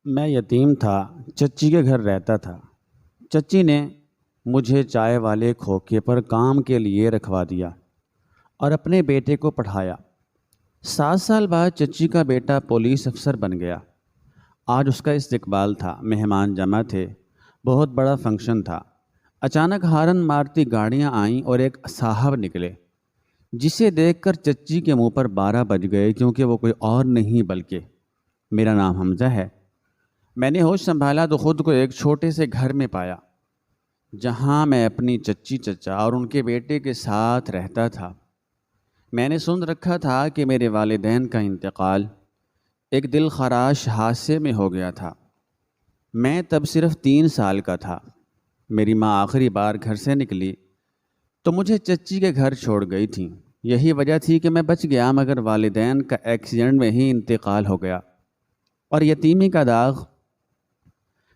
میں یتیم تھا، چچی کے گھر رہتا تھا۔ چچی نے مجھے چائے والے کھوکے پر کام کے لیے رکھوا دیا اور اپنے بیٹے کو پڑھایا۔ 7 سال بعد چچی کا بیٹا پولیس افسر بن گیا۔ آج اس کا استقبال تھا، مہمان جمع تھے، بہت بڑا فنکشن تھا۔ اچانک ہارن مارتی گاڑیاں آئیں اور ایک صاحب نکلے، جسے دیکھ کر چچی کے منہ پر 12 بج گئے، کیونکہ وہ کوئی اور نہیں بلکہ میرا نام حمزہ ہے۔ میں نے ہوش سنبھالا تو خود کو ایک چھوٹے سے گھر میں پایا، جہاں میں اپنی چچی، چچا اور ان کے بیٹے کے ساتھ رہتا تھا۔ میں نے سن رکھا تھا کہ میرے والدین کا انتقال ایک دل خراش حادثے میں ہو گیا تھا۔ میں تب صرف 3 سال کا تھا۔ میری ماں آخری بار گھر سے نکلی تو مجھے چچی کے گھر چھوڑ گئی تھی۔ یہی وجہ تھی کہ میں بچ گیا، مگر والدین کا ایکسیڈنٹ میں ہی انتقال ہو گیا، اور یتیمی کا داغ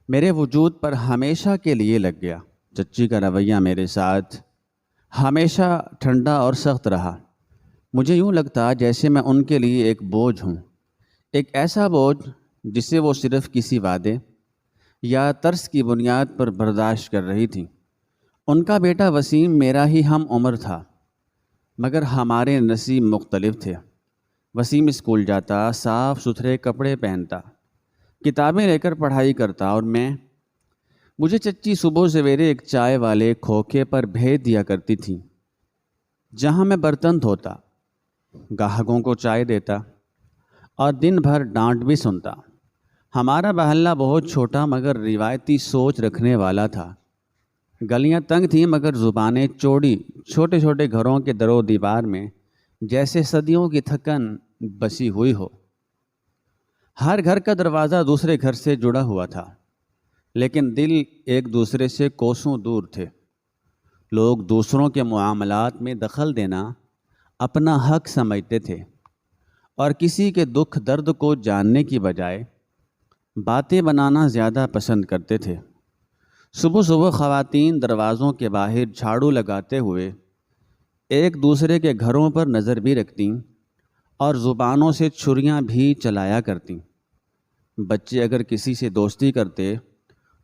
میرے وجود پر ہمیشہ کے لیے لگ گیا۔ چچی کا رویہ میرے ساتھ ہمیشہ ٹھنڈا اور سخت رہا۔ مجھے یوں لگتا جیسے میں ان کے لیے ایک بوجھ ہوں، ایک ایسا بوجھ جسے وہ صرف کسی وعدے یا ترس کی بنیاد پر برداشت کر رہی تھی۔ ان کا بیٹا وسیم میرا ہی ہم عمر تھا، مگر ہمارے نصیب مختلف تھے۔ وسیم اسکول جاتا، صاف ستھرے کپڑے پہنتا، کتابیں لے کر پڑھائی کرتا، اور مجھے چچی صبح سویرے ایک چائے والے کھوکے پر بھیج دیا کرتی تھی، جہاں میں برتن دھوتا، گاہکوں کو چائے دیتا اور دن بھر ڈانٹ بھی سنتا۔ ہمارا محلہ بہت چھوٹا مگر روایتی سوچ رکھنے والا تھا۔ گلیاں تنگ تھیں مگر زبانیں چوڑی، چھوٹے چھوٹے گھروں کے در و دیوار میں جیسے صدیوں کی تھکن بسی ہوئی ہو۔ ہر گھر کا دروازہ دوسرے گھر سے جڑا ہوا تھا، لیکن دل ایک دوسرے سے کوسوں دور تھے۔ لوگ دوسروں کے معاملات میں دخل دینا اپنا حق سمجھتے تھے، اور کسی کے دکھ درد کو جاننے کی بجائے باتیں بنانا زیادہ پسند کرتے تھے۔ صبح صبح خواتین دروازوں کے باہر جھاڑو لگاتے ہوئے ایک دوسرے کے گھروں پر نظر بھی رکھتیں اور زبانوں سے چھریاں بھی چلایا کرتیں۔ بچے اگر کسی سے دوستی کرتے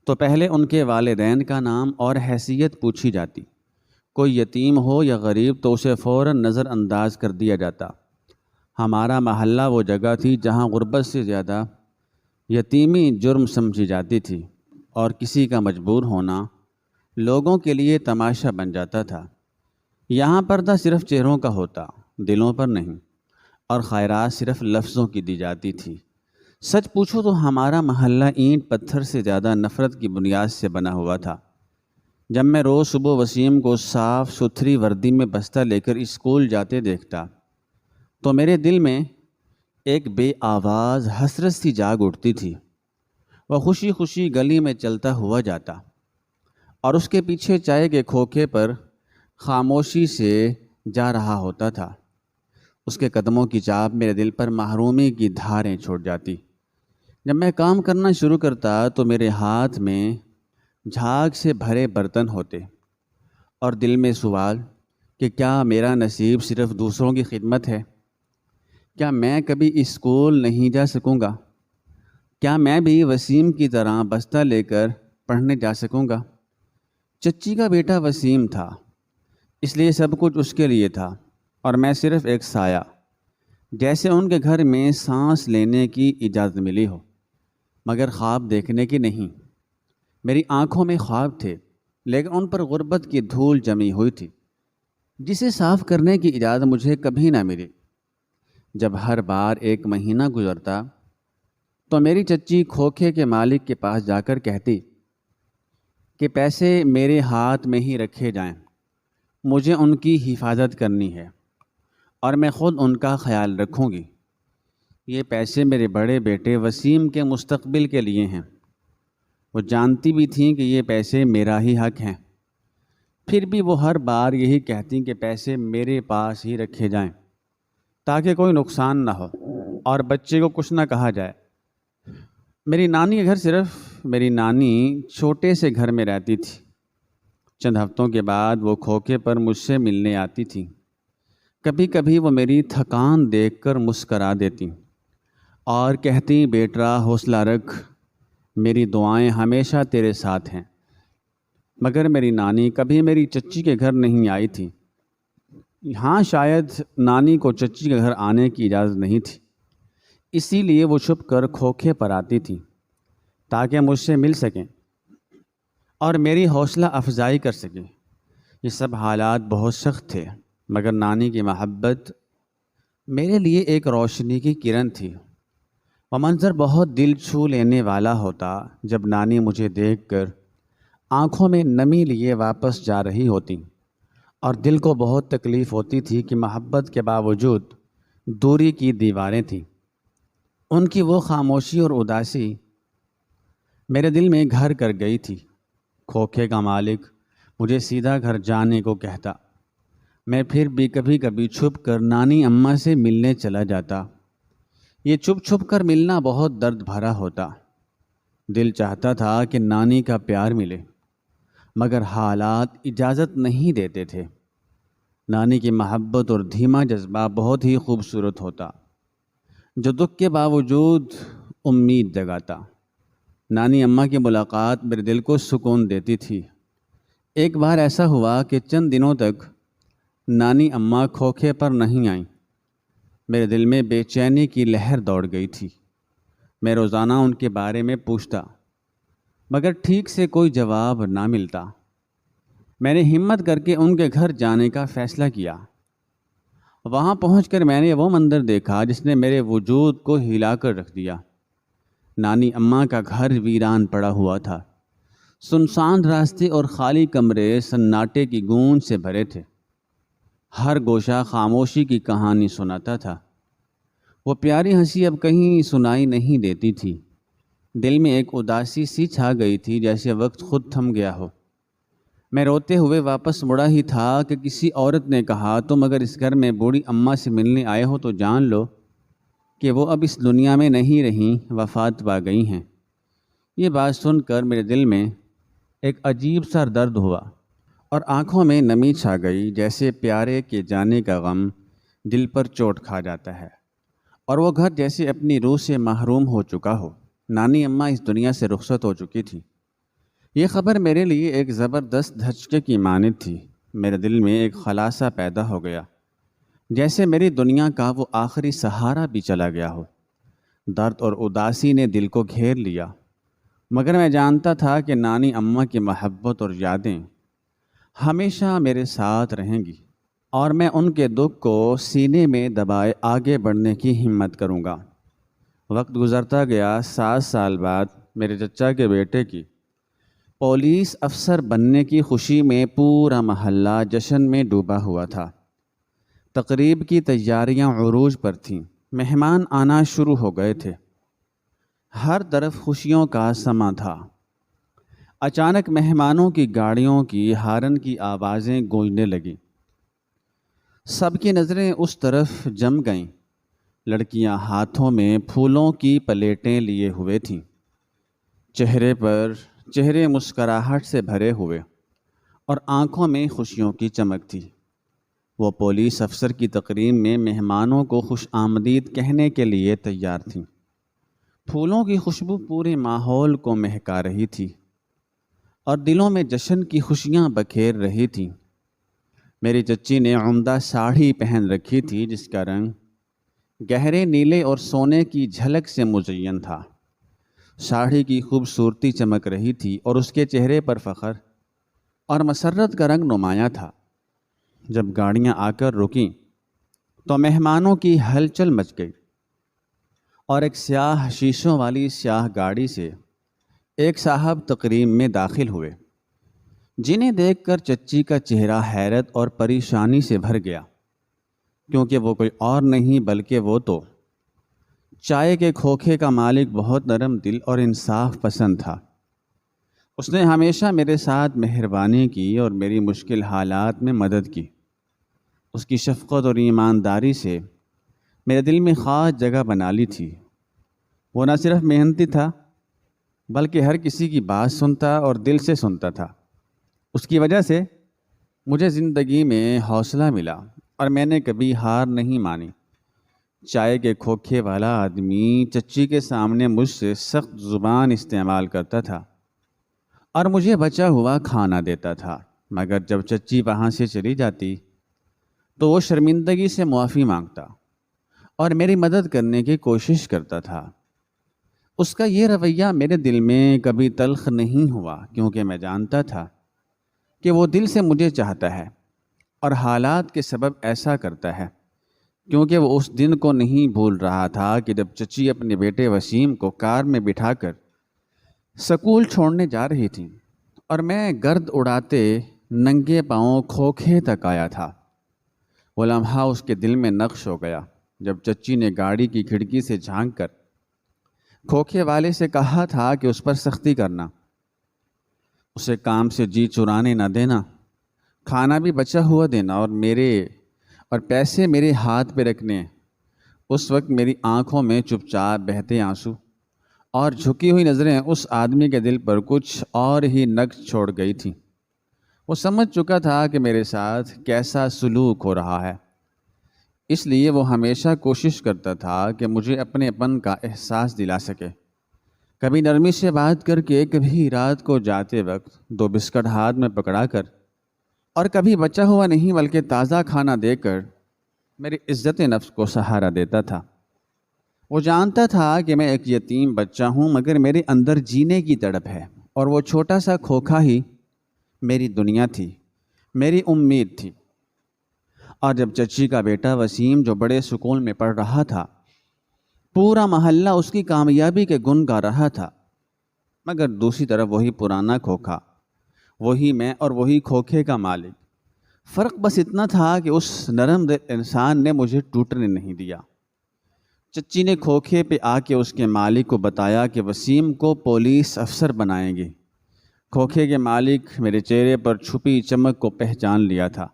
تو پہلے ان کے والدین کا نام اور حیثیت پوچھی جاتی۔ کوئی یتیم ہو یا غریب تو اسے فوراً نظر انداز کر دیا جاتا۔ ہمارا محلہ وہ جگہ تھی جہاں غربت سے زیادہ یتیمی جرم سمجھی جاتی تھی، اور کسی کا مجبور ہونا لوگوں کے لیے تماشا بن جاتا تھا۔ یہاں پردہ صرف چہروں کا ہوتا، دلوں پر نہیں، اور خیرات صرف لفظوں کی دی جاتی تھی۔ سچ پوچھو تو ہمارا محلہ اینٹ پتھر سے زیادہ نفرت کی بنیاد سے بنا ہوا تھا۔ جب میں روز صبح وسیم کو صاف ستھری وردی میں بستہ لے کر اسکول جاتے دیکھتا تو میرے دل میں ایک بے آواز حسرت سی جاگ اٹھتی تھی۔ وہ خوشی خوشی گلی میں چلتا ہوا جاتا، اور اس کے پیچھے چائے کے کھوکے پر خاموشی سے جا رہا ہوتا تھا۔ اس کے قدموں کی چاپ میرے دل پر محرومی کی دھاریں چھوڑ جاتی۔ جب میں کام کرنا شروع کرتا تو میرے ہاتھ میں جھاگ سے بھرے برتن ہوتے، اور دل میں سوال کہ کیا میرا نصیب صرف دوسروں کی خدمت ہے؟ کیا میں کبھی اسکول نہیں جا سکوں گا؟ کیا میں بھی وسیم کی طرح بستہ لے کر پڑھنے جا سکوں گا؟ چچی کا بیٹا وسیم تھا، اس لیے سب کچھ اس کے لیے تھا، اور میں صرف ایک سایہ، جیسے ان کے گھر میں سانس لینے کی اجازت ملی ہو، مگر خواب دیکھنے کی نہیں۔ میری آنکھوں میں خواب تھے، لیکن ان پر غربت کی دھول جمی ہوئی تھی، جسے صاف کرنے کی اجازت مجھے کبھی نہ ملی۔ جب ہر بار ایک مہینہ گزرتا تو میری چچی کھوکھے کے مالک کے پاس جا کر کہتی کہ پیسے میرے ہاتھ میں ہی رکھے جائیں، مجھے ان کی حفاظت کرنی ہے، اور میں خود ان کا خیال رکھوں گی۔ یہ پیسے میرے بڑے بیٹے وسیم کے مستقبل کے لیے ہیں۔ وہ جانتی بھی تھیں کہ یہ پیسے میرا ہی حق ہیں، پھر بھی وہ ہر بار یہی کہتی کہ پیسے میرے پاس ہی رکھے جائیں تاکہ کوئی نقصان نہ ہو اور بچے کو کچھ نہ کہا جائے۔ میری نانی چھوٹے سے گھر میں رہتی تھی۔ چند ہفتوں کے بعد وہ کھوکے پر مجھ سے ملنے آتی تھی۔ کبھی کبھی وہ میری تھکان دیکھ کر مسکرا دیتی اور کہتی بیٹا حوصلہ رکھ، میری دعائیں ہمیشہ تیرے ساتھ ہیں۔ مگر میری نانی کبھی میری چچی کے گھر نہیں آئی تھی۔ ہاں، شاید نانی کو چچی کے گھر آنے کی اجازت نہیں تھی، اسی لیے وہ چھپ کر کھوکھے پر آتی تھی تاکہ مجھ سے مل سکیں اور میری حوصلہ افزائی کر سکیں۔ یہ سب حالات بہت سخت تھے، مگر نانی کی محبت میرے لیے ایک روشنی کی کرن تھی۔ وہ منظر بہت دل چھو لینے والا ہوتا جب نانی مجھے دیکھ کر آنکھوں میں نمی لیے واپس جا رہی ہوتی، اور دل کو بہت تکلیف ہوتی تھی کہ محبت کے باوجود دوری کی دیواریں تھیں۔ ان کی وہ خاموشی اور اداسی میرے دل میں گھر کر گئی تھی۔ کھوکھے کا مالک مجھے سیدھا گھر جانے کو کہتا، میں پھر بھی کبھی کبھی چھپ کر نانی اماں سے ملنے چلا جاتا۔ یہ چھپ چھپ کر ملنا بہت درد بھرا ہوتا۔ دل چاہتا تھا کہ نانی کا پیار ملے، مگر حالات اجازت نہیں دیتے تھے۔ نانی کی محبت اور دھیما جذبہ بہت ہی خوبصورت ہوتا، جو دکھ کے باوجود امید جگاتا۔ نانی اماں کی ملاقات میرے دل کو سکون دیتی تھی۔ ایک بار ایسا ہوا کہ چند دنوں تک نانی اماں کھوکھے پر نہیں آئیں۔ میرے دل میں بے چینی کی لہر دوڑ گئی تھی۔ میں روزانہ ان کے بارے میں پوچھتا، مگر ٹھیک سے کوئی جواب نہ ملتا۔ میں نے ہمت کر کے ان کے گھر جانے کا فیصلہ کیا۔ وہاں پہنچ کر میں نے وہ منظر دیکھا جس نے میرے وجود کو ہلا کر رکھ دیا۔ نانی اماں کا گھر ویران پڑا ہوا تھا۔ سنسان راستے اور خالی کمرے سناٹے کی گونج سے بھرے تھے۔ ہر گوشہ خاموشی کی کہانی سناتا تھا۔ وہ پیاری ہنسی اب کہیں سنائی نہیں دیتی تھی۔ دل میں ایک اداسی سی چھا گئی تھی، جیسے وقت خود تھم گیا ہو۔ میں روتے ہوئے واپس مڑا ہی تھا کہ کسی عورت نے کہا، تم اگر اس گھر میں بوڑھی اماں سے ملنے آئے ہو تو جان لو کہ وہ اب اس دنیا میں نہیں رہیں، وفات پا گئی ہیں۔ یہ بات سن کر میرے دل میں ایک عجیب سا درد ہوا اور آنکھوں میں نمی چھا گئی، جیسے پیارے کے جانے کا غم دل پر چوٹ کھا جاتا ہے اور وہ گھر جیسے اپنی روح سے محروم ہو چکا ہو۔ نانی اماں اس دنیا سے رخصت ہو چکی تھی۔ یہ خبر میرے لیے ایک زبردست دھچکے کی مانند تھی۔ میرے دل میں ایک خلاصہ پیدا ہو گیا، جیسے میری دنیا کا وہ آخری سہارا بھی چلا گیا ہو۔ درد اور اداسی نے دل کو گھیر لیا، مگر میں جانتا تھا کہ نانی اماں کی محبت اور یادیں ہمیشہ میرے ساتھ رہیں گی، اور میں ان کے دکھ کو سینے میں دبائے آگے بڑھنے کی ہمت کروں گا۔ وقت گزرتا گیا۔ 7 سال بعد میرے چچا کے بیٹے کی پولیس افسر بننے کی خوشی میں پورا محلہ جشن میں ڈوبا ہوا تھا۔ تقریب کی تیاریاں عروج پر تھیں۔ مہمان آنا شروع ہو گئے تھے۔ ہر طرف خوشیوں کا سماں تھا۔ اچانک مہمانوں کی گاڑیوں کی ہارن کی آوازیں گونجنے لگیں۔ سب کی نظریں اس طرف جم گئیں۔ لڑکیاں ہاتھوں میں پھولوں کی پلیٹیں لیے ہوئے تھیں، چہرے مسکراہٹ سے بھرے ہوئے اور آنکھوں میں خوشیوں کی چمک تھی۔ وہ پولیس افسر کی تقریب میں مہمانوں کو خوش آمدید کہنے کے لیے تیار تھیں۔ پھولوں کی خوشبو پورے ماحول کو مہکا رہی تھی اور دلوں میں جشن کی خوشیاں بکھیر رہی تھیں۔ میری چچی نے عمدہ ساڑھی پہن رکھی تھی، جس کا رنگ گہرے نیلے اور سونے کی جھلک سے مزین تھا۔ ساڑھی کی خوبصورتی چمک رہی تھی اور اس کے چہرے پر فخر اور مسرت کا رنگ نمایاں تھا۔ جب گاڑیاں آ کر رکیں تو مہمانوں کی ہلچل مچ گئی اور ایک سیاہ شیشوں والی سیاہ گاڑی سے ایک صاحب تقریب میں داخل ہوئے، جنہیں دیکھ کر چچی کا چہرہ حیرت اور پریشانی سے بھر گیا، کیونکہ وہ کوئی اور نہیں بلکہ وہ تو چائے کے کھوکھے کا مالک بہت نرم دل اور انصاف پسند تھا۔ اس نے ہمیشہ میرے ساتھ مہربانی کی اور میری مشکل حالات میں مدد کی۔ اس کی شفقت اور ایمانداری سے میرے دل میں خاص جگہ بنا لی تھی۔ وہ نہ صرف محنتی تھا بلکہ ہر کسی کی بات سنتا اور دل سے سنتا تھا۔ اس کی وجہ سے مجھے زندگی میں حوصلہ ملا اور میں نے کبھی ہار نہیں مانی۔ چائے کے کھوکھے والا آدمی چچی کے سامنے مجھ سے سخت زبان استعمال کرتا تھا اور مجھے بچا ہوا کھانا دیتا تھا، مگر جب چچی وہاں سے چلی جاتی تو وہ شرمندگی سے معافی مانگتا اور میری مدد کرنے کی کوشش کرتا تھا۔ اس کا یہ رویہ میرے دل میں کبھی تلخ نہیں ہوا، کیونکہ میں جانتا تھا کہ وہ دل سے مجھے چاہتا ہے اور حالات کے سبب ایسا کرتا ہے، کیونکہ وہ اس دن کو نہیں بھول رہا تھا کہ جب چچی اپنے بیٹے وسیم کو کار میں بٹھا کر سکول چھوڑنے جا رہی تھی اور میں گرد اڑاتے ننگے پاؤں کھوکھے تک آیا تھا۔ وہ لمحہ اس کے دل میں نقش ہو گیا جب چچی نے گاڑی کی کھڑکی سے جھانک کر کھوکھے والے سے کہا تھا کہ اس پر سختی کرنا، اسے کام سے جی چرانے نہ دینا، کھانا بھی بچا ہوا دینا اور پیسے میرے ہاتھ پہ رکھنے۔ اس وقت میری آنکھوں میں چپ چاپ بہتے آنسو اور جھکی ہوئی نظریں اس آدمی کے دل پر کچھ اور ہی نقش چھوڑ گئی تھیں۔ وہ سمجھ چکا تھا کہ میرے ساتھ کیسا سلوک ہو رہا ہے، اس لیے وہ ہمیشہ کوشش کرتا تھا کہ مجھے اپنے اپن کا احساس دلا سکے، کبھی نرمی سے بات کر کے، کبھی رات کو جاتے وقت 2 بسکٹ ہاتھ میں پکڑا کر، اور کبھی بچا ہوا نہیں بلکہ تازہ کھانا دے کر میری عزت نفس کو سہارا دیتا تھا۔ وہ جانتا تھا کہ میں ایک یتیم بچہ ہوں، مگر میرے اندر جینے کی تڑپ ہے، اور وہ چھوٹا سا کھوکھا ہی میری دنیا تھی، میری امید تھی۔ اور جب چچی کا بیٹا وسیم جو بڑے سکول میں پڑھ رہا تھا، پورا محلہ اس کی کامیابی کے گن گا رہا تھا، مگر دوسری طرف وہی پرانا کھوکھا، وہی میں اور وہی کھوکھے کا مالک۔ فرق بس اتنا تھا کہ اس نرم دل انسان نے مجھے ٹوٹنے نہیں دیا۔ چچی نے کھوکھے پہ آ کے اس کے مالک کو بتایا کہ وسیم کو پولیس افسر بنائیں گے۔ کھوکھے کے مالک میرے چہرے پر چھپی چمک کو پہچان لیا تھا۔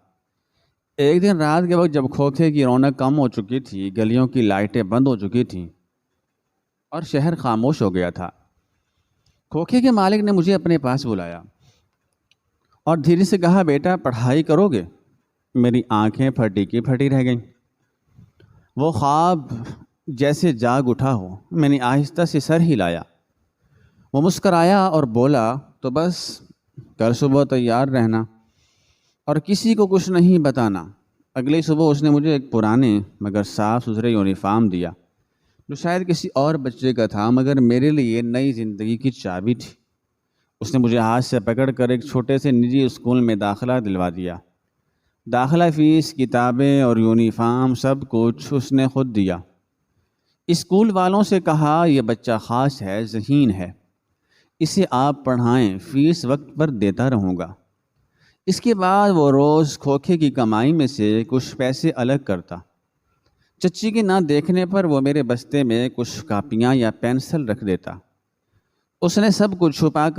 ایک دن رات کے وقت جب کھوکھے کی رونق کم ہو چکی تھی، گلیوں کی لائٹیں بند ہو چکی تھیں اور شہر خاموش ہو گیا تھا، کھوکھے کے مالک نے مجھے اپنے پاس بلایا اور دھیرے سے کہا، بیٹا پڑھائی کرو گے؟ میری آنکھیں پھٹی کی پھٹی رہ گئیں۔ وہ خواب جیسے جاگ اٹھا ہو۔ میں نے آہستہ سے سر ہلایا۔ وہ مسکرایا اور بولا، تو بس کل صبح تیار رہنا اور کسی کو کچھ نہیں بتانا۔ اگلی صبح اس نے مجھے ایک پرانے مگر صاف ستھرے یونیفارم دیا، جو شاید کسی اور بچے کا تھا، مگر میرے لیے نئی زندگی کی چابی تھی۔ اس نے مجھے ہاتھ سے پکڑ کر ایک چھوٹے سے نجی اسکول میں داخلہ دلوا دیا۔ داخلہ فیس، کتابیں اور یونیفارم سب کچھ اس نے خود دیا۔ اسکول والوں سے کہا، یہ بچہ خاص ہے، ذہین ہے، اسے آپ پڑھائیں، فیس وقت پر دیتا رہوں گا۔ اس کے بعد وہ روز کھوکھے کی کمائی میں سے کچھ پیسے الگ کرتا۔ چچی کے نہ دیکھنے پر وہ میرے بستے میں کچھ کاپیاں یا پینسل رکھ دیتا۔ اس نے سب کچھ چھپا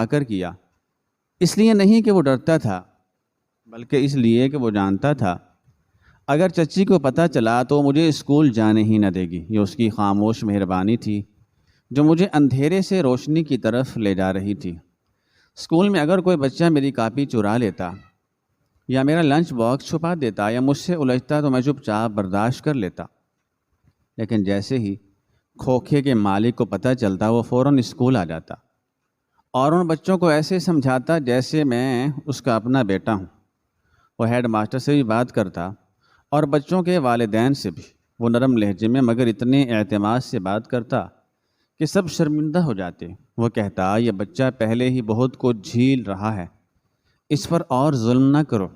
کر کیا، اس لیے نہیں کہ وہ ڈرتا تھا، بلکہ اس لیے کہ وہ جانتا تھا اگر چچی کو پتہ چلا تو مجھے اسکول جانے ہی نہ دے گی۔ یہ اس کی خاموش مہربانی تھی جو مجھے اندھیرے سے روشنی کی طرف لے جا رہی تھی۔ اسکول میں اگر کوئی بچہ میری کاپی چرا لیتا یا میرا لنچ باکس چھپا دیتا یا مجھ سے الجھتا تو میں چپ چاپ برداشت کر لیتا، لیکن جیسے ہی کھوکھے کے مالک کو پتہ چلتا وہ فوراً اسکول آ جاتا اور ان بچوں کو ایسے سمجھاتا جیسے میں اس کا اپنا بیٹا ہوں۔ وہ ہیڈ ماسٹر سے بھی بات کرتا اور بچوں کے والدین سے بھی۔ وہ نرم لہجے میں مگر اتنے اعتماد سے بات کرتا کہ سب شرمندہ ہو جاتے۔ وہ کہتا، یہ بچہ پہلے ہی بہت کچھ جھیل رہا ہے، اس پر اور ظلم نہ کرو۔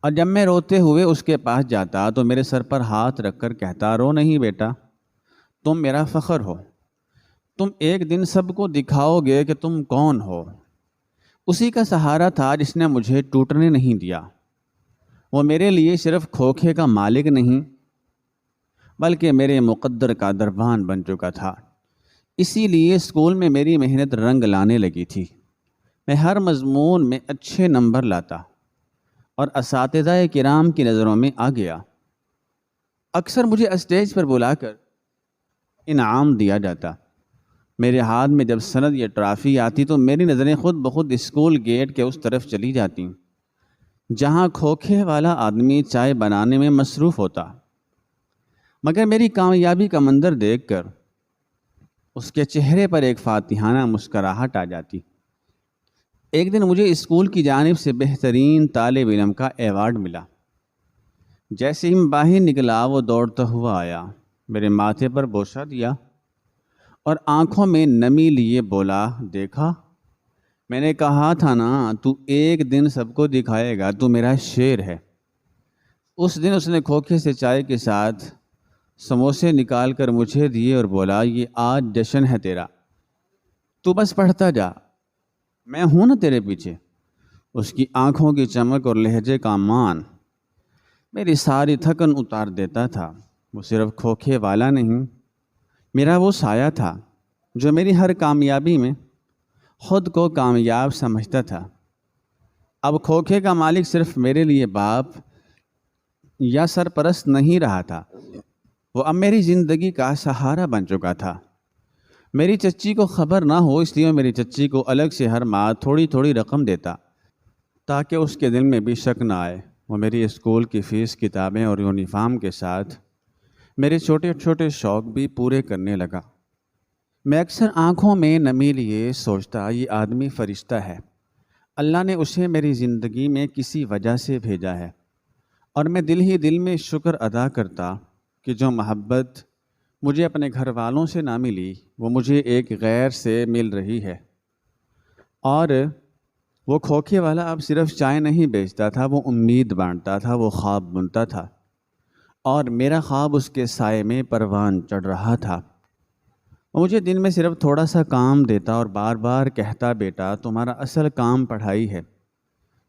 اور جب میں روتے ہوئے اس کے پاس جاتا تو میرے سر پر ہاتھ رکھ کر کہتا، رو نہیں بیٹا، تم میرا فخر ہو، تم ایک دن سب کو دکھاؤ گے کہ تم کون ہو۔ اسی کا سہارا تھا جس نے مجھے ٹوٹنے نہیں دیا۔ وہ میرے لیے صرف کھوکھے کا مالک نہیں بلکہ میرے مقدر کا دربان بن چکا تھا۔ اسی لیے اسکول میں میری محنت رنگ لانے لگی تھی۔ میں ہر مضمون میں اچھے نمبر لاتا اور اساتذہ کرام کی نظروں میں آ گیا۔ اکثر مجھے اسٹیج پر بلا کر انعام دیا جاتا۔ میرے ہاتھ میں جب سند یا ٹرافی آتی تو میری نظریں خود بخود اسکول گیٹ کے اس طرف چلی جاتی جہاں کھوکھے والا آدمی چائے بنانے میں مصروف ہوتا۔ مگر میری کامیابی کا منظر دیکھ کر اس کے چہرے پر ایک فاتحانہ مسکراہٹ آ جاتی۔ ایک دن مجھے اسکول کی جانب سے بہترین طالب علم کا ایوارڈ ملا۔ جیسے ہی میں باہر نکلا وہ دوڑتا ہوا آیا، میرے ماتھے پر بوسہ دیا اور آنکھوں میں نمی لیے بولا، دیکھا میں نے کہا تھا نا تو ایک دن سب کو دکھائے گا، تو میرا شیر ہے۔ اس دن اس نے کھوکھے سے چائے کے ساتھ سموسے نکال کر مجھے دیے اور بولا، یہ آج جشن ہے تیرا، تو بس پڑھتا جا، میں ہوں نا تیرے پیچھے۔ اس کی آنکھوں کی چمک اور لہجے کا مان میری ساری تھکن اتار دیتا تھا۔ وہ صرف کھوکھے والا نہیں، میرا وہ سایہ تھا جو میری ہر کامیابی میں خود کو کامیاب سمجھتا تھا۔ اب کھوکھے کا مالک صرف میرے لیے باپ یا سرپرست نہیں رہا تھا، وہ اب میری زندگی کا سہارا بن چکا تھا۔ میری چچی کو خبر نہ ہو، اس لیے میں میری چچی کو الگ سے ہر ماہ تھوڑی تھوڑی رقم دیتا تاکہ اس کے دل میں بھی شک نہ آئے۔ وہ میری اسکول کی فیس، کتابیں اور یونیفارم کے ساتھ میرے چھوٹے چھوٹے شوق بھی پورے کرنے لگا۔ میں اکثر آنکھوں میں نمی لیے سوچتا، یہ آدمی فرشتہ ہے، اللہ نے اسے میری زندگی میں کسی وجہ سے بھیجا ہے، اور میں دل ہی دل میں شکر ادا کرتا کہ جو محبت مجھے اپنے گھر والوں سے نہ ملی وہ مجھے ایک غیر سے مل رہی ہے۔ اور وہ کھوکھے والا اب صرف چائے نہیں بیچتا تھا، وہ امید بانٹتا تھا، وہ خواب بنتا تھا، اور میرا خواب اس کے سائے میں پروان چڑھ رہا تھا۔ وہ مجھے دن میں صرف تھوڑا سا کام دیتا اور بار بار کہتا، بیٹا تمہارا اصل کام پڑھائی ہے،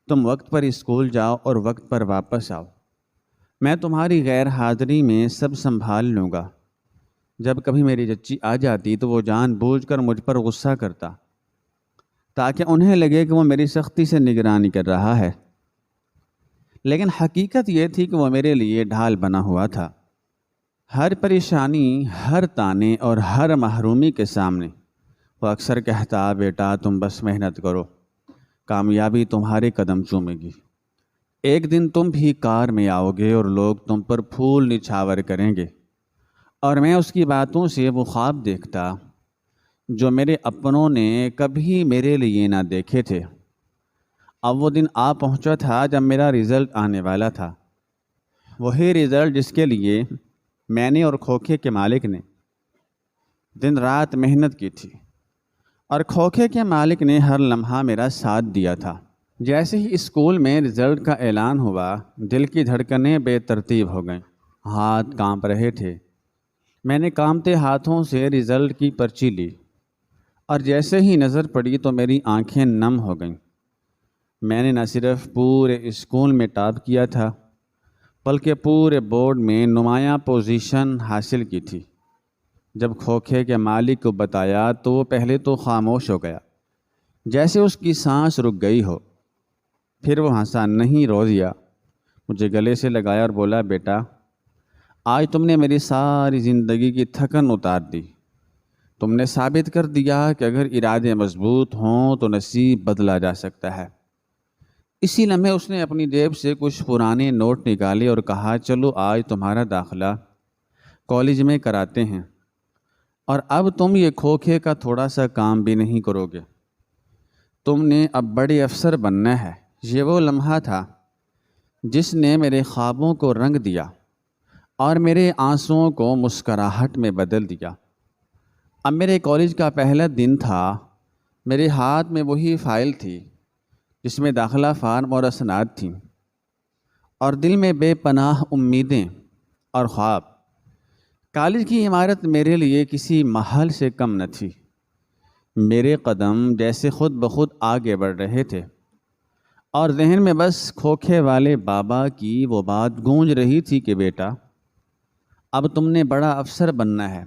تم وقت پر اسکول جاؤ اور وقت پر واپس آؤ، میں تمہاری غیر حاضری میں سب سنبھال لوں گا۔ جب کبھی میری چچی آ جاتی تو وہ جان بوجھ کر مجھ پر غصہ کرتا تاکہ انہیں لگے کہ وہ میری سختی سے نگرانی کر رہا ہے، لیکن حقیقت یہ تھی کہ وہ میرے لیے ڈھال بنا ہوا تھا۔ ہر پریشانی، ہر تانے اور ہر محرومی کے سامنے وہ اکثر کہتا، بیٹا تم بس محنت کرو، کامیابی تمہارے قدم چومے گی، ایک دن تم بھی کار میں آؤ گے اور لوگ تم پر پھول نچھاور کریں گے۔ اور میں اس کی باتوں سے وہ خواب دیکھتا جو میرے اپنوں نے کبھی میرے لیے نہ دیکھے تھے۔ اب وہ دن آ پہنچا تھا جب میرا رزلٹ آنے والا تھا، وہی رزلٹ جس کے لیے میں نے اور کھوکھے کے مالک نے دن رات محنت کی تھی، اور کھوکھے کے مالک نے ہر لمحہ میرا ساتھ دیا تھا۔ جیسے ہی اسکول میں رزلٹ کا اعلان ہوا، دل کی دھڑکنیں بے ترتیب ہو گئیں، ہاتھ کانپ رہے تھے۔ میں نے کانپتے ہاتھوں سے رزلٹ کی پرچی لی، اور جیسے ہی نظر پڑی تو میری آنکھیں نم ہو گئیں۔ میں نے نہ صرف پورے اسکول میں ٹاپ کیا تھا بلکہ پورے بورڈ میں نمایاں پوزیشن حاصل کی تھی۔ جب کھوکھے کے مالک کو بتایا تو وہ پہلے تو خاموش ہو گیا، جیسے اس کی سانس رک گئی ہو۔ پھر وہ ہنسا، نہیں رو دیا، مجھے گلے سے لگایا اور بولا، بیٹا آج تم نے میری ساری زندگی کی تھکن اتار دی، تم نے ثابت کر دیا کہ اگر ارادے مضبوط ہوں تو نصیب بدلا جا سکتا ہے۔ اسی لمحے اس نے اپنی جیب سے کچھ پرانے نوٹ نکالے اور کہا، چلو آج تمہارا داخلہ کالج میں کراتے ہیں، اور اب تم یہ کھوکھے کا تھوڑا سا کام بھی نہیں کرو گے، تم نے اب بڑے افسر بننا ہے۔ یہ وہ لمحہ تھا جس نے میرے خوابوں کو رنگ دیا اور میرے آنسوؤں کو مسکراہٹ میں بدل دیا۔ اب میرے کالج کا پہلا دن تھا، میرے ہاتھ میں وہی فائل تھی جس میں داخلہ فارم اور اسناد تھیں، اور دل میں بے پناہ امیدیں اور خواب۔ کالج کی عمارت میرے لیے کسی محل سے کم نہ تھی۔ میرے قدم جیسے خود بخود آگے بڑھ رہے تھے، اور ذہن میں بس کھوکھے والے بابا کی وہ بات گونج رہی تھی کہ بیٹا اب تم نے بڑا افسر بننا ہے۔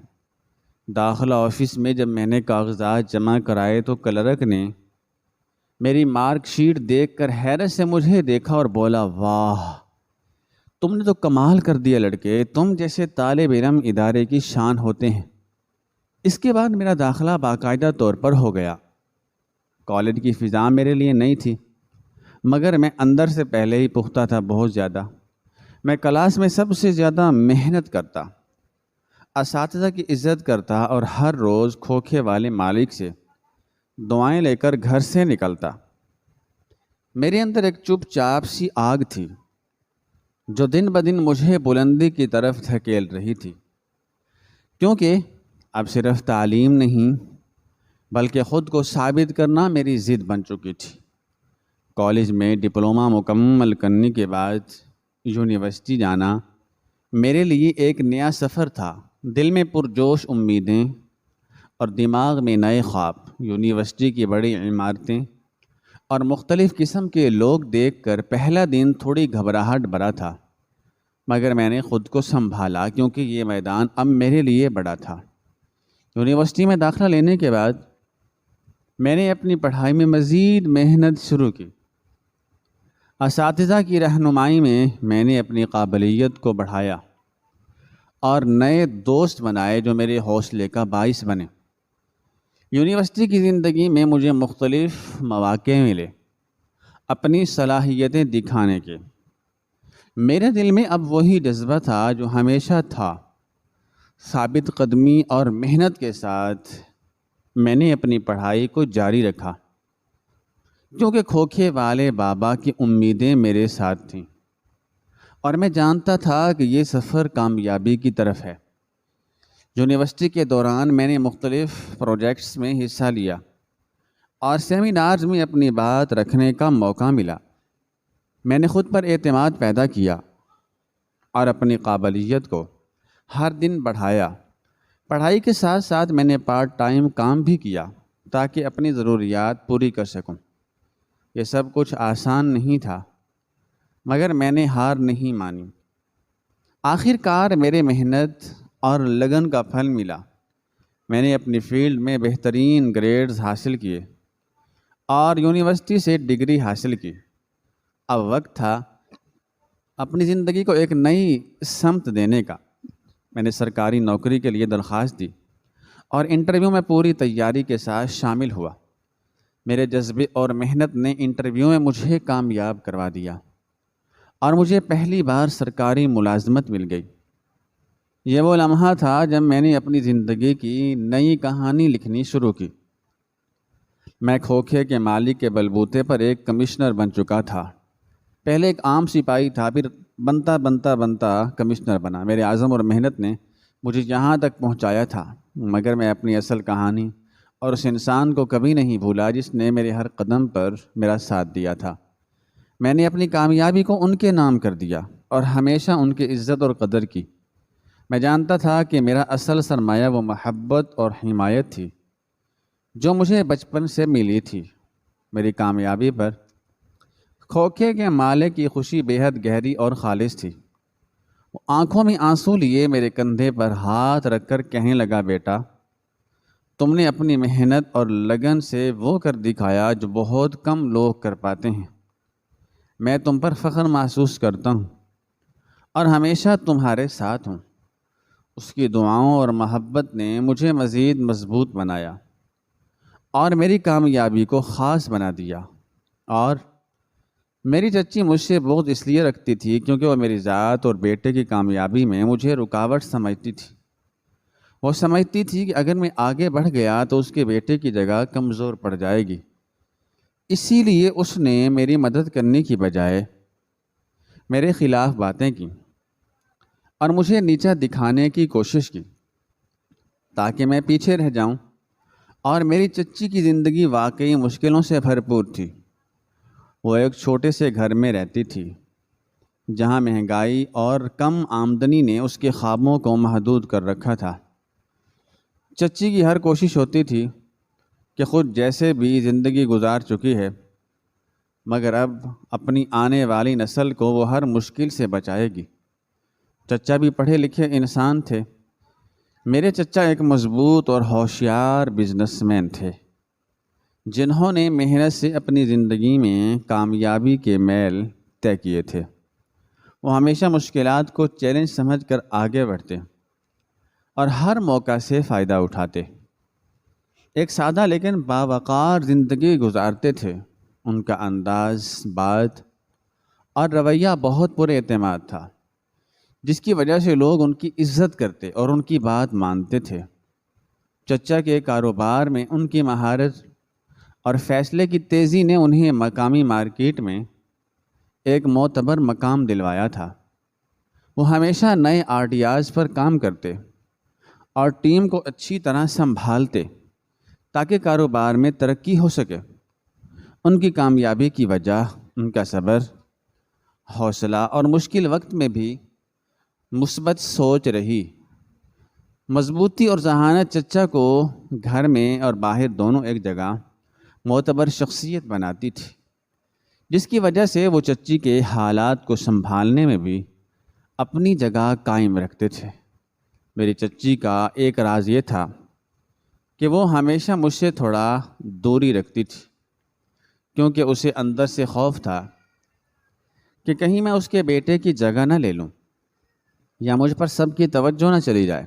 داخلہ آفس میں جب میں نے کاغذات جمع کرائے تو کلرک نے میری مارک شیٹ دیکھ کر حیرت سے مجھے دیکھا اور بولا، واہ تم نے تو کمال کر دیا لڑکے، تم جیسے طالب علم ادارے کی شان ہوتے ہیں۔ اس کے بعد میرا داخلہ باقاعدہ طور پر ہو گیا۔ کالج کی فضا میرے لیے نئی تھی، مگر میں اندر سے پہلے ہی پختہ تھا، بہت زیادہ۔ میں کلاس میں سب سے زیادہ محنت کرتا، اساتذہ کی عزت کرتا اور ہر روز کھوکھے والے مالک سے دعائیں لے کر گھر سے نکلتا۔ میرے اندر ایک چپ چاپ سی آگ تھی جو دن بدن مجھے بلندی کی طرف دھکیل رہی تھی، کیونکہ اب صرف تعلیم نہیں بلکہ خود کو ثابت کرنا میری ضد بن چکی تھی۔ کالج میں ڈپلومہ مکمل کرنے کے بعد یونیورسٹی جانا میرے لیے ایک نیا سفر تھا۔ دل میں پرجوش امیدیں اور دماغ میں نئے خواب، یونیورسٹی کی بڑی عمارتیں اور مختلف قسم کے لوگ دیکھ کر پہلا دن تھوڑی گھبراہٹ بھرا تھا، مگر میں نے خود کو سنبھالا کیونکہ یہ میدان اب میرے لیے بڑا تھا۔ یونیورسٹی میں داخلہ لینے کے بعد میں نے اپنی پڑھائی میں مزید محنت شروع کی۔ اساتذہ کی رہنمائی میں نے اپنی قابلیت کو بڑھایا اور نئے دوست بنائے جو میرے حوصلے کا باعث بنے۔ یونیورسٹی کی زندگی میں مجھے مختلف مواقع ملے اپنی صلاحیتیں دکھانے کے۔ میرے دل میں اب وہی جذبہ تھا جو ہمیشہ تھا۔ ثابت قدمی اور محنت کے ساتھ میں نے اپنی پڑھائی کو جاری رکھا، کیونکہ کھوکھے والے بابا کی امیدیں میرے ساتھ تھیں اور میں جانتا تھا کہ یہ سفر کامیابی کی طرف ہے۔ یونیورسٹی کے دوران میں نے مختلف پروجیکٹس میں حصہ لیا اور سیمینارز میں اپنی بات رکھنے کا موقع ملا۔ میں نے خود پر اعتماد پیدا کیا اور اپنی قابلیت کو ہر دن بڑھایا۔ پڑھائی کے ساتھ ساتھ میں نے پارٹ ٹائم کام بھی کیا تاکہ اپنی ضروریات پوری کر سکوں۔ یہ سب کچھ آسان نہیں تھا، مگر میں نے ہار نہیں مانی۔ آخر کار میرے محنت اور لگن کا پھل ملا۔ میں نے اپنی فیلڈ میں بہترین گریڈز حاصل کیے اور یونیورسٹی سے ڈگری حاصل کی۔ اب وقت تھا اپنی زندگی کو ایک نئی سمت دینے کا۔ میں نے سرکاری نوکری کے لیے درخواست دی اور انٹرویو میں پوری تیاری کے ساتھ شامل ہوا۔ میرے جذبے اور محنت نے انٹرویو میں مجھے کامیاب کروا دیا اور مجھے پہلی بار سرکاری ملازمت مل گئی۔ یہ وہ لمحہ تھا جب میں نے اپنی زندگی کی نئی کہانی لکھنی شروع کی۔ میں کھوکھے کے مالک کے بلبوتے پر ایک کمشنر بن چکا تھا۔ پہلے ایک عام سپاہی تھا، پھر بنتا کمشنر بنا۔ میرے عزم اور محنت نے مجھے یہاں تک پہنچایا تھا، مگر میں اپنی اصل کہانی اور اس انسان کو کبھی نہیں بھولا جس نے میرے ہر قدم پر میرا ساتھ دیا تھا۔ میں نے اپنی کامیابی کو ان کے نام کر دیا اور ہمیشہ ان کی عزت اور قدر کی۔ میں جانتا تھا کہ میرا اصل سرمایہ وہ محبت اور حمایت تھی جو مجھے بچپن سے ملی تھی۔ میری کامیابی پر کھوکھے کے مالک کی خوشی بے حد گہری اور خالص تھی۔ وہ آنکھوں میں آنسو لیے میرے کندھے پر ہاتھ رکھ کر کہنے لگا، بیٹا تم نے اپنی محنت اور لگن سے وہ کر دکھایا جو بہت کم لوگ کر پاتے ہیں۔ میں تم پر فخر محسوس کرتا ہوں اور ہمیشہ تمہارے ساتھ ہوں۔ اس کی دعاؤں اور محبت نے مجھے مزید مضبوط بنایا اور میری کامیابی کو خاص بنا دیا۔ اور میری چچی مجھ سے بغض اس لیے رکھتی تھی کیونکہ وہ میری ذات اور بیٹے کی کامیابی میں مجھے رکاوٹ سمجھتی تھی۔ وہ سمجھتی تھی کہ اگر میں آگے بڑھ گیا تو اس کے بیٹے کی جگہ کمزور پڑ جائے گی، اسی لیے اس نے میری مدد کرنے کی بجائے میرے خلاف باتیں کی اور مجھے نیچا دکھانے کی کوشش کی تاکہ میں پیچھے رہ جاؤں۔ اور میری چچی کی زندگی واقعی مشکلوں سے بھرپور تھی۔ وہ ایک چھوٹے سے گھر میں رہتی تھی جہاں مہنگائی اور کم آمدنی نے اس کے خوابوں کو محدود کر رکھا تھا۔ چچی کی ہر کوشش ہوتی تھی کہ خود جیسے بھی زندگی گزار چکی ہے، مگر اب اپنی آنے والی نسل کو وہ ہر مشکل سے بچائے گی۔ چچا بھی پڑھے لکھے انسان تھے۔ میرے چچا ایک مضبوط اور ہوشیار بزنس مین تھے جنہوں نے محنت سے اپنی زندگی میں کامیابی کے میل طے کیے تھے۔ وہ ہمیشہ مشکلات کو چیلنج سمجھ کر آگے بڑھتے اور ہر موقع سے فائدہ اٹھاتے۔ ایک سادہ لیکن باوقار زندگی گزارتے تھے۔ ان کا انداز بات اور رویہ بہت پر اعتماد تھا۔ جس کی وجہ سے لوگ ان کی عزت کرتے اور ان کی بات مانتے تھے۔ چچا کے کاروبار میں ان کی مہارت اور فیصلے کی تیزی نے انہیں مقامی مارکیٹ میں ایک معتبر مقام دلوایا تھا۔ وہ ہمیشہ نئے آئیڈیاز پر کام کرتے اور ٹیم کو اچھی طرح سنبھالتے تاکہ کاروبار میں ترقی ہو سکے۔ ان کی کامیابی کی وجہ ان کا صبر، حوصلہ اور مشکل وقت میں بھی مثبت سوچ رہی۔ مضبوطی اور ذہانت چچا کو گھر میں اور باہر دونوں ایک جگہ معتبر شخصیت بناتی تھی، جس کی وجہ سے وہ چچی کے حالات کو سنبھالنے میں بھی اپنی جگہ قائم رکھتے تھے۔ میری چچی کا ایک راز یہ تھا کہ وہ ہمیشہ مجھ سے تھوڑا دوری رکھتی تھی، کیونکہ اسے اندر سے خوف تھا کہ کہیں میں اس کے بیٹے کی جگہ نہ لے لوں یا مجھ پر سب کی توجہ نہ چلی جائے۔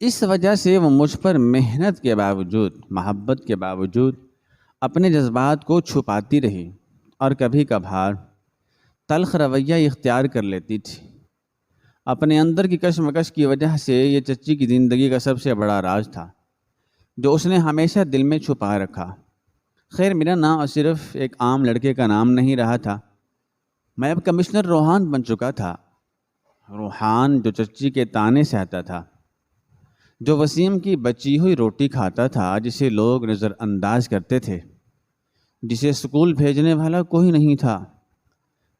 اس وجہ سے وہ مجھ پر محنت کے باوجود، محبت کے باوجود اپنے جذبات کو چھپاتی رہی اور کبھی کبھار تلخ رویہ اختیار کر لیتی تھی۔ اپنے اندر کی کشمکش کی وجہ سے یہ چچی کی زندگی کا سب سے بڑا راز تھا جو اس نے ہمیشہ دل میں چھپا رکھا۔ خیر، میرا نام صرف ایک عام لڑکے کا نام نہیں رہا تھا، میں اب کمشنر روحان بن چکا تھا۔ روحان جو چچی کے طعنے سہتا تھا، جو وسیم کی بچی ہوئی روٹی کھاتا تھا، جسے لوگ نظر انداز کرتے تھے، جسے اسکول بھیجنے والا کوئی نہیں تھا،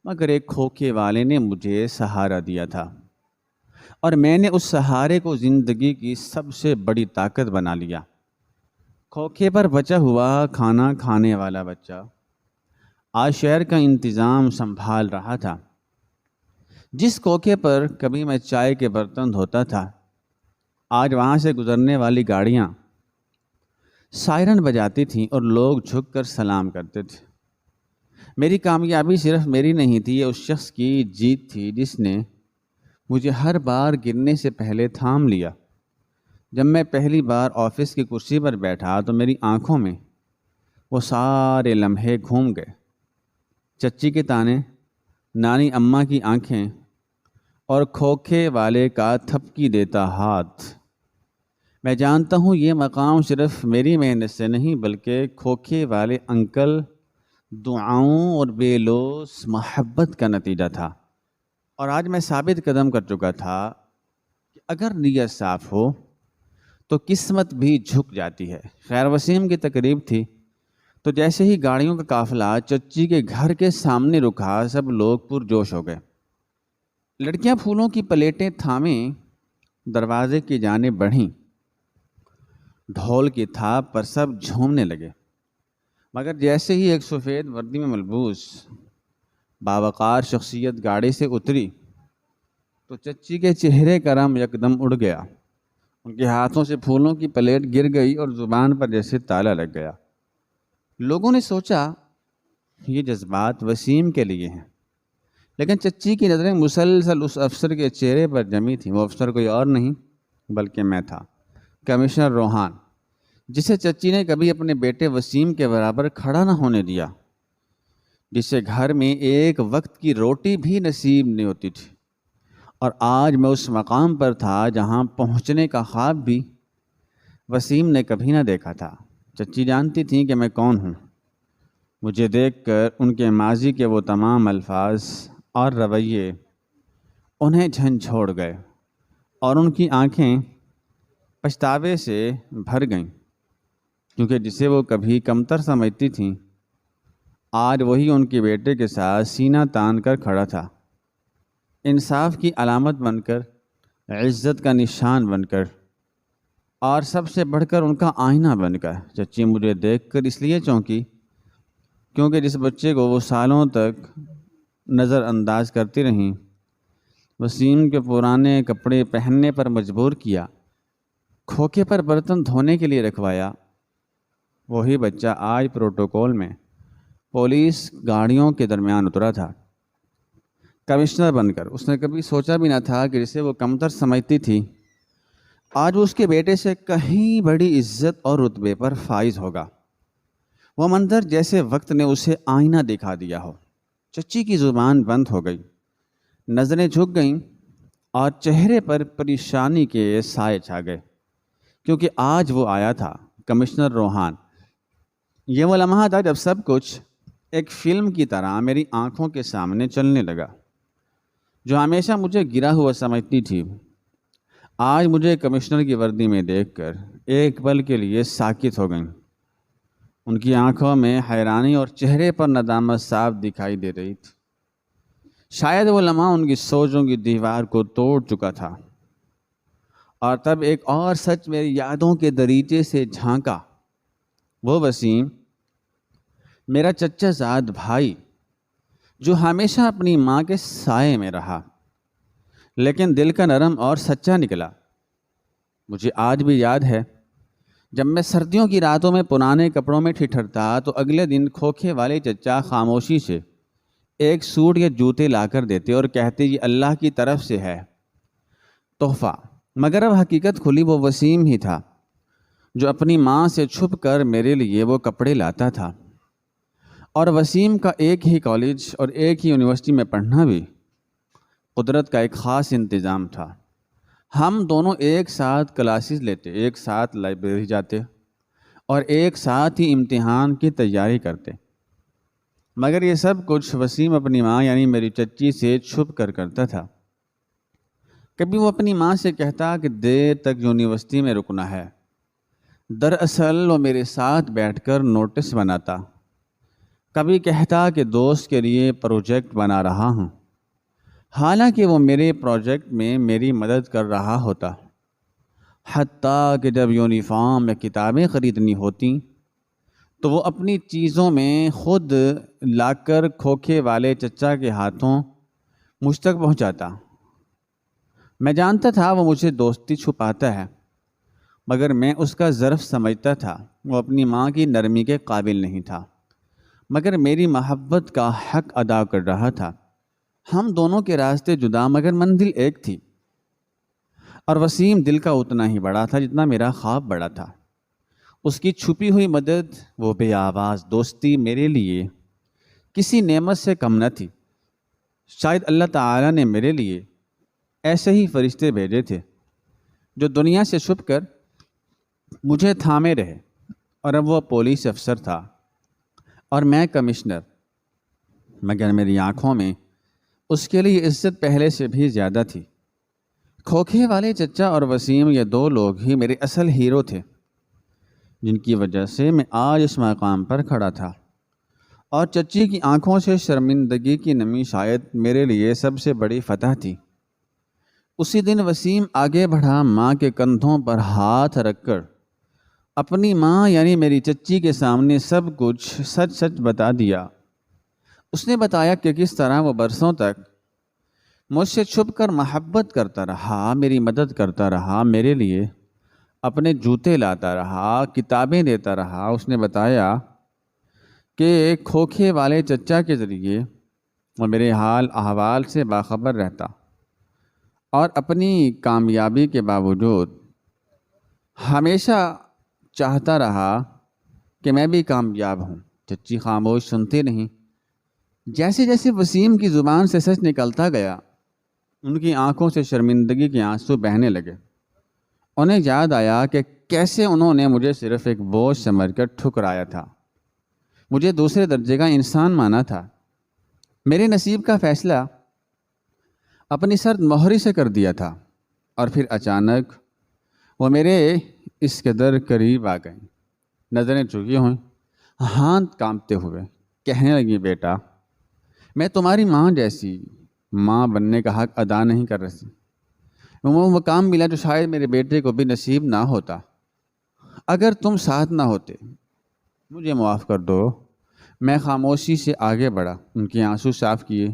مگر ایک کھوکھے والے نے مجھے سہارا دیا تھا اور میں نے اس سہارے کو زندگی کی سب سے بڑی طاقت بنا لیا۔ کھوکھے پر بچا ہوا کھانا کھانے والا بچہ آج شہر کا انتظام سنبھال رہا تھا۔ جس کھوکھے پر کبھی میں چائے کے برتن دھوتا تھا، آج وہاں سے گزرنے والی گاڑیاں سائرن بجاتی تھیں اور لوگ جھک کر سلام کرتے تھے۔ میری کامیابی صرف میری نہیں تھی، یہ اس شخص کی جیت تھی جس نے مجھے ہر بار گرنے سے پہلے تھام لیا۔ جب میں پہلی بار آفس کی کرسی پر بیٹھا تو میری آنکھوں میں وہ سارے لمحے گھوم گئے، چچی کے طعنے، نانی اماں کی آنکھیں اور کھوکھے والے کا تھپکی دیتا ہاتھ۔ میں جانتا ہوں یہ مقام صرف میری محنت سے نہیں بلکہ کھوکھے والے انکل دعاؤں اور بے لوث محبت کا نتیجہ تھا، اور آج میں ثابت قدم کر چکا تھا کہ اگر نیت صاف ہو تو قسمت بھی جھک جاتی ہے۔ خیر، وسیم کی تقریب تھی تو جیسے ہی گاڑیوں کا قافلہ چچی کے گھر کے سامنے رکا، سب لوگ پرجوش ہو گئے۔ لڑکیاں پھولوں کی پلیٹیں تھامیں دروازے کی جانب بڑھیں، ڈھول کی تھاپ پر سب جھومنے لگے، مگر جیسے ہی ایک سفید وردی میں ملبوس باوقار شخصیت گاڑی سے اتری تو چچی کے چہرے کا رنگ یکدم اڑ گیا۔ ان کے ہاتھوں سے پھولوں کی پلیٹ گر گئی اور زبان پر جیسے تالا لگ گیا۔ لوگوں نے سوچا یہ جذبات وسیم کے لیے ہیں، لیکن چچی کی نظریں مسلسل اس افسر کے چہرے پر جمی تھیں۔ وہ افسر کوئی اور نہیں بلکہ میں تھا، کمشنر روحان، جسے چچی نے کبھی اپنے بیٹے وسیم کے برابر کھڑا نہ ہونے دیا، جسے گھر میں ایک وقت کی روٹی بھی نصیب نہیں ہوتی تھی۔ اور آج میں اس مقام پر تھا جہاں پہنچنے کا خواب بھی وسیم نے کبھی نہ دیکھا تھا۔ چچی جانتی تھیں کہ میں کون ہوں۔ مجھے دیکھ کر ان کے ماضی کے وہ تمام الفاظ اور رویے انہیں جھنجھوڑ گئے اور ان کی آنکھیں پچھتاوے سے بھر گئیں، کیونکہ جسے وہ کبھی کمتر سمجھتی تھیں آج وہی ان کے بیٹے کے ساتھ سینہ تان کر کھڑا تھا، انصاف کی علامت بن کر، عزت کا نشان بن کر، اور سب سے بڑھ کر ان کا آئینہ بن کر۔ چچی مجھے دیکھ کر اس لیے چونکی کیونکہ جس بچے کو وہ سالوں تک نظر انداز کرتی رہیں، وسیم کے پرانے کپڑے پہننے پر مجبور کیا، کھوکھے پر برتن دھونے کے لیے رکھوایا، وہی بچہ آج پروٹوکول میں پولیس گاڑیوں کے درمیان اترا تھا کمشنر بن کر۔ اس نے کبھی سوچا بھی نہ تھا کہ جسے وہ کمتر سمجھتی تھی آج وہ اس کے بیٹے سے کہیں بڑی عزت اور رتبے پر فائز ہوگا۔ وہ منظر جیسے وقت نے اسے آئینہ دکھا دیا ہو۔ چچی کی زبان بند ہو گئی، نظریں جھک گئیں اور چہرے پر پریشانی کے سائے چھا گئے، کیونکہ آج وہ آیا تھا کمشنر روحان۔ یہ وہ لمحہ تھا جب سب کچھ ایک فلم کی طرح میری آنکھوں کے سامنے چلنے لگا۔ جو ہمیشہ مجھے گرا ہوا سمجھتی تھی، آج مجھے کمشنر کی وردی میں دیکھ کر ایک پل کے لیے ساکت ہو گئیں۔ ان کی آنکھوں میں حیرانی اور چہرے پر ندامت صاف دکھائی دے رہی تھی۔ شاید وہ لمحہ ان کی سوچوں کی دیوار کو توڑ چکا تھا، اور تب ایک اور سچ میری یادوں کے دریچے سے جھانکا۔ وہ وسیم، میرا چچا زاد بھائی، جو ہمیشہ اپنی ماں کے سائے میں رہا، لیکن دل کا نرم اور سچا نکلا۔ مجھے آج بھی یاد ہے جب میں سردیوں کی راتوں میں پرانے کپڑوں میں ٹھٹھرتا تو اگلے دن کھوکھے والے چچا خاموشی سے ایک سوٹ یا جوتے لا کر دیتے اور کہتے یہ اللہ کی طرف سے ہے، تحفہ۔ مگر اب حقیقت کھلی، وہ وسیم ہی تھا جو اپنی ماں سے چھپ کر میرے لیے وہ کپڑے لاتا تھا۔ اور وسیم کا ایک ہی کالج اور ایک ہی یونیورسٹی میں پڑھنا بھی قدرت کا ایک خاص انتظام تھا۔ ہم دونوں ایک ساتھ کلاسز لیتے، ایک ساتھ لائبریری جاتے اور ایک ساتھ ہی امتحان کی تیاری کرتے۔ مگر یہ سب کچھ وسیم اپنی ماں یعنی میری چچی سے چھپ کر کرتا تھا۔ کبھی وہ اپنی ماں سے کہتا کہ دیر تک یونیورسٹی میں رکنا ہے، دراصل وہ میرے ساتھ بیٹھ کر نوٹس بناتا۔ کبھی کہتا کہ دوست کے لیے پروجیکٹ بنا رہا ہوں، حالانکہ وہ میرے پروجیکٹ میں میری مدد کر رہا ہوتا۔ حتیٰ کہ جب یونیفارم یا کتابیں خریدنی ہوتیں تو وہ اپنی چیزوں میں خود لا کر کھوکھے والے چچا کے ہاتھوں مجھ تک پہنچاتا۔ میں جانتا تھا وہ مجھے دوستی چھپاتا ہے، مگر میں اس کا ظرف سمجھتا تھا۔ وہ اپنی ماں کی نرمی کے قابل نہیں تھا، مگر میری محبت کا حق ادا کر رہا تھا۔ ہم دونوں کے راستے جدا مگر منزل ایک تھی، اور وسیم دل کا اتنا ہی بڑا تھا جتنا میرا خواب بڑا تھا۔ اس کی چھپی ہوئی مدد، وہ بے آواز دوستی میرے لیے کسی نعمت سے کم نہ تھی۔ شاید اللہ تعالیٰ نے میرے لیے ایسے ہی فرشتے بھیجے تھے جو دنیا سے چھپ کر مجھے تھامے رہے، اور اب وہ پولیس افسر تھا اور میں کمشنر، مگر میری آنکھوں میں اس کے لیے عزت پہلے سے بھی زیادہ تھی۔ کھوکھے والے چچا اور وسیم، یہ دو لوگ ہی میرے اصل ہیرو تھے، جن کی وجہ سے میں آج اس مقام پر کھڑا تھا۔ اور چچی کی آنکھوں سے شرمندگی کی نمی شاید میرے لیے سب سے بڑی فتح تھی۔ اسی دن وسیم آگے بڑھا، ماں کے کندھوں پر ہاتھ رکھ کر اپنی ماں یعنی میری چچی کے سامنے سب کچھ سچ سچ بتا دیا۔ اس نے بتایا کہ کس طرح وہ برسوں تک مجھ سے چھپ کر محبت کرتا رہا، میری مدد کرتا رہا، میرے لیے اپنے جوتے لاتا رہا، کتابیں دیتا رہا۔ اس نے بتایا کہ کھوکھے والے چچا کے ذریعے وہ میرے حال احوال سے باخبر رہتا، اور اپنی کامیابی کے باوجود ہمیشہ چاہتا رہا کہ میں بھی کامیاب ہوں۔ چچی خاموش سنتے نہیں۔ جیسے جیسے وسیم کی زبان سے سچ نکلتا گیا، ان کی آنکھوں سے شرمندگی کے آنسو بہنے لگے۔ انہیں یاد آیا کہ کیسے انہوں نے مجھے صرف ایک بوجھ سمجھ کر ٹھکرایا تھا، مجھے دوسرے درجے کا انسان مانا تھا۔ میرے نصیب کا فیصلہ اپنی سرد مہری سے کر دیا تھا، اور پھر اچانک وہ میرے اس قدر قریب آ گئیں، نظریں چکی ہوئیں، ہاتھ کانپتے ہوئے کہنے لگی، بیٹا، میں تمہاری ماں جیسی ماں بننے کا حق ادا نہیں کر رہی۔ وہ مقام ملا جو شاید میرے بیٹے کو بھی نصیب نہ ہوتا اگر تم ساتھ نہ ہوتے۔ مجھے معاف کر دو۔ میں خاموشی سے آگے بڑھا، ان کے آنسو صاف کیے،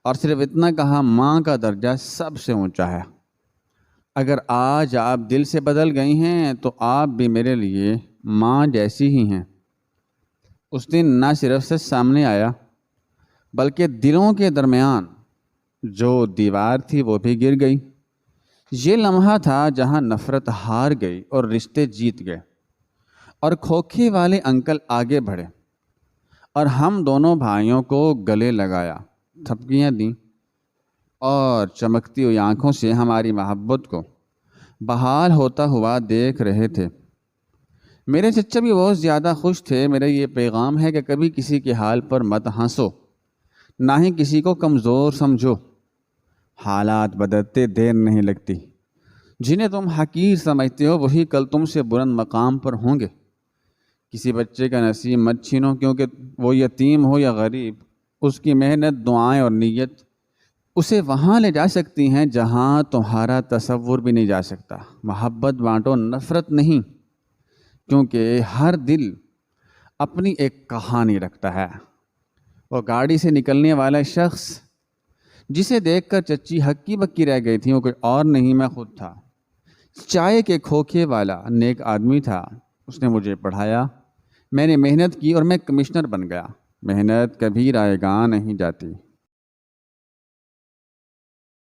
اور صرف اتنا کہا، ماں کا درجہ سب سے اونچا ہے۔ اگر آج آپ دل سے بدل گئی ہیں تو آپ بھی میرے لیے ماں جیسی ہی ہیں۔ اس دن نہ صرف سچ سامنے آیا، بلکہ دلوں کے درمیان جو دیوار تھی وہ بھی گر گئی۔ یہ لمحہ تھا جہاں نفرت ہار گئی اور رشتے جیت گئے، اور کھوکھے والے انکل آگے بڑھے اور ہم دونوں بھائیوں کو گلے لگایا، تھپکیاں دیں، اور چمکتی ہوئی آنکھوں سے ہماری محبت کو بحال ہوتا ہوا دیکھ رہے تھے۔ میرے چچا بھی بہت زیادہ خوش تھے۔ میرا یہ پیغام ہے کہ کبھی کسی کے حال پر مت ہنسو، نہ ہی کسی کو کمزور سمجھو۔ حالات بدلتے دیر نہیں لگتی۔ جنہیں تم حقیر سمجھتے ہو وہی کل تم سے بلند مقام پر ہوں گے۔ کسی بچے کا نصیب مت چھینو، کیونکہ وہ یتیم ہو یا غریب، اس کی محنت، دعائیں اور نیت اسے وہاں لے جا سکتی ہیں جہاں تمہارا تصور بھی نہیں جا سکتا۔ محبت بانٹو، نفرت نہیں، کیونکہ ہر دل اپنی ایک کہانی رکھتا ہے۔ وہ گاڑی سے نکلنے والا شخص جسے دیکھ کر چچی ہکی بکی رہ گئی تھی وہ کوئی اور نہیں، میں خود تھا۔ چائے کے کھوکھے والا نیک آدمی تھا۔ اس نے مجھے پڑھایا، میں نے محنت کی اور میں کمشنر بن گیا۔ محنت کبھی رائے گاں نہیں جاتی۔